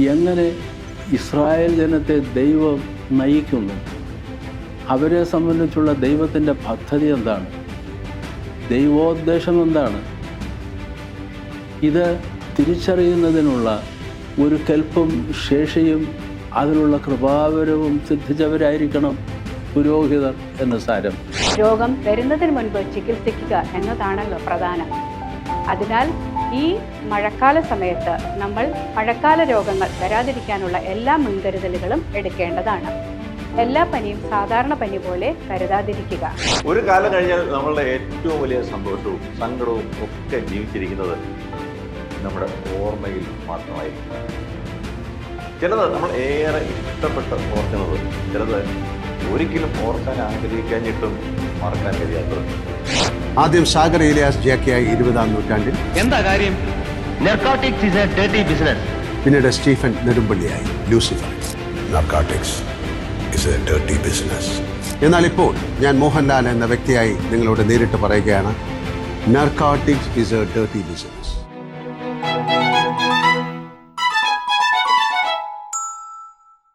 എങ്ങനെ ഇസ്രായേൽ ജനത്തെ ദൈവം നയിക്കുന്നു, അവരെ സംബന്ധിച്ചുള്ള ദൈവത്തിൻ്റെ പദ്ധതി എന്താണ്, ദൈവോദ്ദേശം എന്താണ്, ഇത് തിരിച്ചറിയുന്നതിനുള്ള ഒരു കെൽപ്പും ശേഷിയും അതിനുള്ള കൃപാവരവും സിദ്ധിച്ചവരായിരിക്കണം പുരോഹിതർ എന്ന് സാരം. രോഗം വരുന്നതിന് മുൻപ് ചികിത്സിക്കുക എന്നതാണല്ലോ പ്രധാനം. അതിനാൽ ഈ മഴക്കാല സമയത്ത് നമ്മൾ മഴക്കാല രോഗങ്ങൾ വരാതിരിക്കാനുള്ള എല്ലാ മുൻകരുതലുകളും എടുക്കേണ്ടതാണ്. എല്ലാ പനിയും സാധാരണ പനി പോലെ കരുതാതിരിക്കുക. ഒരു കാലം കഴിഞ്ഞാൽ നമ്മളുടെ ഏറ്റവും വലിയ സന്തോഷവും സങ്കടവും ഒക്കെ ജീവിച്ചിരിക്കുന്നത് നമ്മുടെ ഓർമ്മയിൽ മാത്രമായിരിക്കും. ചിലത് നമ്മൾ ഏറെ ഇഷ്ടപ്പെട്ട് ഓർക്കുന്നത്, ചിലത് ഒരിക്കലും ഓർക്കാൻ ആഗ്രഹിക്കാഞ്ഞിട്ടും മറക്കാൻ കഴിയാത്തത്. ആദ്യം സാഗർ ഇലിയാസ് ജെക്കെയായി 20-ാം നൂറ്റാണ്ടിൽ എന്താ കാര്യം? Narcotics is a dirty business. പിന്നീട് സ്റ്റീഫൻ നെടുമ്പള്ളിയായി Lucifer. Narcotics is a dirty business. എന്നാൽ ഇപ്പോൾ ഞാൻ മോഹൻലാൽ എന്ന വ്യക്തിയായി നിങ്ങളോട് നേരിട്ട് പറയുകയാണ്, narcotics is a dirty business.